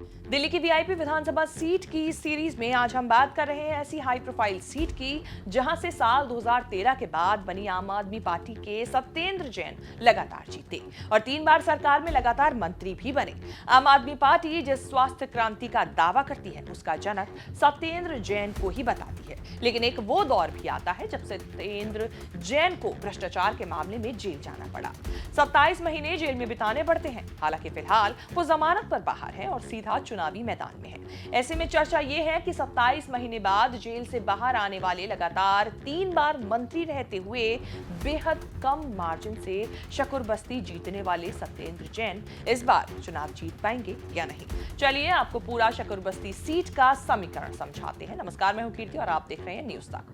दिल्ली की वीआईपी विधानसभा सीट की सीरीज में आज हम बात कर रहे हैं ऐसी हाई प्रोफाइल सीट की जहां से साल 2013 के बाद बनी आम आदमी पार्टी के सत्येंद्र जैन लगातार जीते और 3 बार सरकार में लगातार मंत्री भी बने। आम आदमी पार्टी जिस स्वास्थ्य क्रांति का दावा करती है उसका जनक सत्येंद्र जैन को ही बताती है, लेकिन एक वो दौर भी आता है जब सत्येंद्र जैन को भ्रष्टाचार के मामले में जेल जाना पड़ा। 27 महीने जेल में बिताने पड़ते हैं। हालांकि फिलहाल वो जमानत पर बाहर है और सीधा चुनावी मैदान में है। ऐसे में चर्चा ये है कि 27 महीने बाद जेल से बाहर आने वाले लगातार 3 बार मंत्री रहते हुए बेहद कम मार्जिन से शकरबस्ती जीतने वाले सत्येंद्र जैन इस बार चुनाव जीत पाएंगे या नहीं। चलिए आपको पूरा शकरबस्ती सीट का समीकरण समझाते हैं। नमस्कार, मैं हूं कीर्ति और आप देख रहे हैं न्यूज़ तक।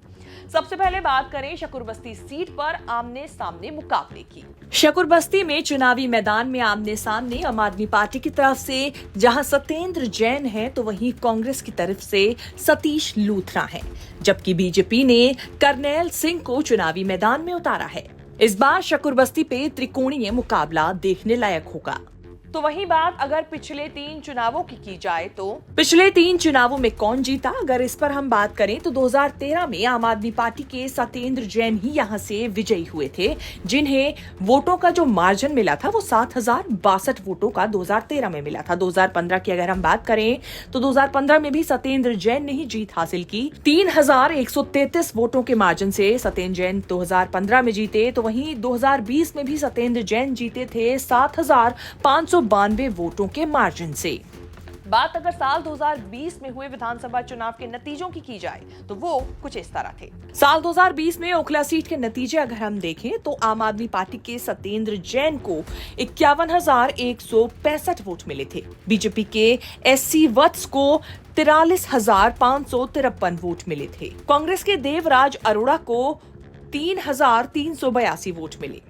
सबसे पहले बात करें शकरबस्ती सीट पर आमने सामने मुकाबले की। शकरबस्ती में चुनावी मैदान में आमने सामने आम आदमी पार्टी की तरफ से जहां सत्येंद्र जैन है तो वहीं कांग्रेस की तरफ से सतीश लूथरा है, जबकि बीजेपी ने करनैल सिंह को चुनावी मैदान में उतारा है। इस बार शकरबस्ती पे त्रिकोणीय मुकाबला देखने लायक होगा। तो वही बात अगर पिछले 3 चुनावों की जाए तो पिछले 3 चुनावों में कौन जीता, अगर इस पर हम बात करें तो 2013 में आम आदमी पार्टी के सत्येंद्र जैन ही यहां से विजयी हुए थे, जिन्हें वोटों का जो मार्जिन मिला था वो 7062 वोटों का 2013 में मिला था। 2015 की अगर हम बात करें तो 2015 में भी सत्येंद्र जैन ने ही जीत हासिल की। 3133 वोटों के मार्जिन से सत्येंद्र जैन 2015 में जीते। तो वहीं 2020 में भी सत्येंद्र जैन जीते थे 7592 वोटों के मार्जिन से। बात अगर साल 2020 में हुए विधानसभा चुनाव के नतीजों की जाए तो वो कुछ इस तरह थे। साल 2020 में ओखला सीट के नतीजे अगर हम देखें तो आम आदमी पार्टी के सत्येंद्र जैन को 51,165 वोट मिले थे। बीजेपी के एससी वत्स को 43,553 वोट मिले थे। कांग्रेस के देवराज अरोड़ा को 3,382 वोट मिले।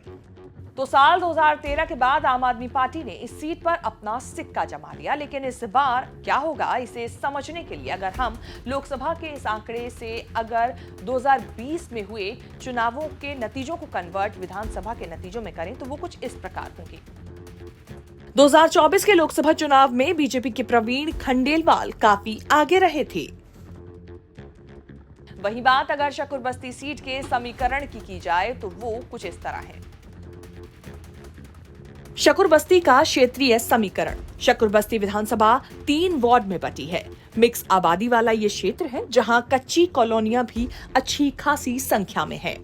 तो साल 2013 के बाद आम आदमी पार्टी ने इस सीट पर अपना सिक्का जमा लिया, लेकिन इस बार क्या होगा इसे समझने के लिए अगर हम लोकसभा के इस आंकड़े से अगर 2020 में हुए चुनावों के नतीजों को कन्वर्ट विधानसभा के नतीजों में करें तो वो कुछ इस प्रकार होंगे। 2024 के लोकसभा चुनाव में बीजेपी के प्रवीण खंडेलवाल काफी आगे रहे थे। वही बात अगर शकरबस्ती सीट के समीकरण की जाए तो वो कुछ इस तरह है। शकरबस्ती का क्षेत्रीय समीकरण। शकरबस्ती विधानसभा 3 वार्ड में बटी है। मिक्स आबादी वाला ये क्षेत्र है जहां कच्ची कॉलोनियां भी अच्छी खासी संख्या में है।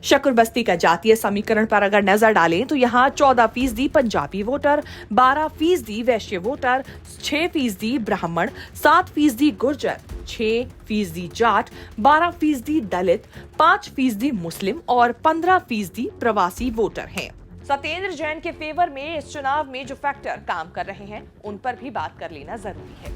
शकरबस्ती का जातीय समीकरण पर अगर नजर डालें तो यहाँ 14% पंजाबी वोटर, 12% वैश्य वोटर, 6% ब्राह्मण, 7% गुर्जर, 6% जाट, 12% दलित, 5% मुस्लिम और 15% प्रवासी वोटर हैं। सत्येंद्र जैन के फेवर में इस चुनाव में जो फैक्टर काम कर रहे हैं उन पर भी बात कर लेना जरूरी है।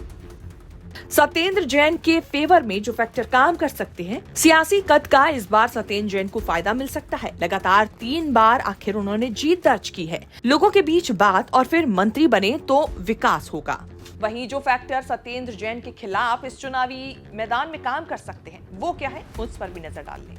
सत्येंद्र जैन के फेवर में जो फैक्टर काम कर सकते हैं, सियासी कद का इस बार सत्येंद्र जैन को फायदा मिल सकता है। लगातार 3 बार आखिर उन्होंने जीत दर्ज की है। लोगों के बीच बात और फिर मंत्री बने तो विकास होगा। वहीं जो फैक्टर सत्येंद्र जैन के खिलाफ इस चुनावी मैदान में काम कर सकते हैं वो क्या है, उस पर भी नजर डाल लें।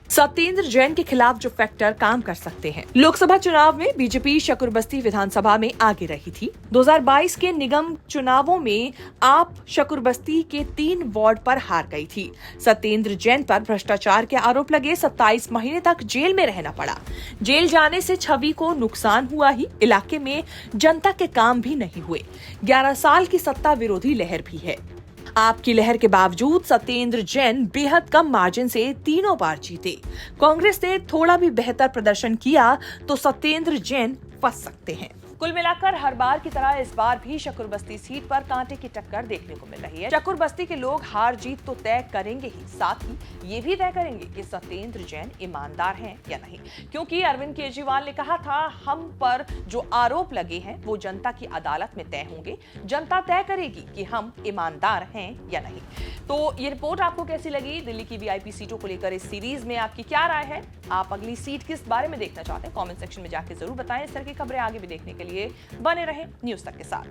सत्येंद्र जैन के खिलाफ जो फैक्टर काम कर सकते हैं, लोकसभा चुनाव में बीजेपी शकरबस्ती विधानसभा में आगे रही थी। 2022 के निगम चुनावों में आप शकरबस्ती के 3 वार्ड पर हार गई थी। सत्येंद्र जैन पर भ्रष्टाचार के आरोप लगे, 27 महीने तक जेल में रहना पड़ा। जेल जाने से छवि को नुकसान हुआ ही, इलाके में जनता के काम भी नहीं हुए। 11 साल की सत्ता विरोधी लहर भी है। आपकी लहर के बावजूद सत्येंद्र जैन बेहद कम मार्जिन से 3 बार जीते। कांग्रेस ने थोड़ा भी बेहतर प्रदर्शन किया तो सत्येंद्र जैन फंस सकते हैं। कुल मिलाकर हर बार की तरह इस बार भी शकरबस्ती सीट पर कांटे की टक्कर देखने को मिल रही है। शकरबस्ती के लोग हार जीत तो तय करेंगे ही, साथ ही ये भी तय करेंगे कि सत्येंद्र जैन ईमानदार हैं या नहीं, क्योंकि अरविंद केजरीवाल ने कहा था हम पर जो आरोप लगे हैं वो जनता की अदालत में तय होंगे। जनता तय करेगी कि हम ईमानदार हैं या नहीं। तो ये रिपोर्ट आपको कैसी लगी? दिल्ली की वीआईपी सीटों को लेकर इस सीरीज में आपकी क्या राय है? आप अगली सीट किस बारे में देखना चाहते हैं? कमेंट सेक्शन में जाके जरूर बताएं। इस तरह की खबरें आगे भी देखने के लिए बने रहें न्यूज़ तक के साथ।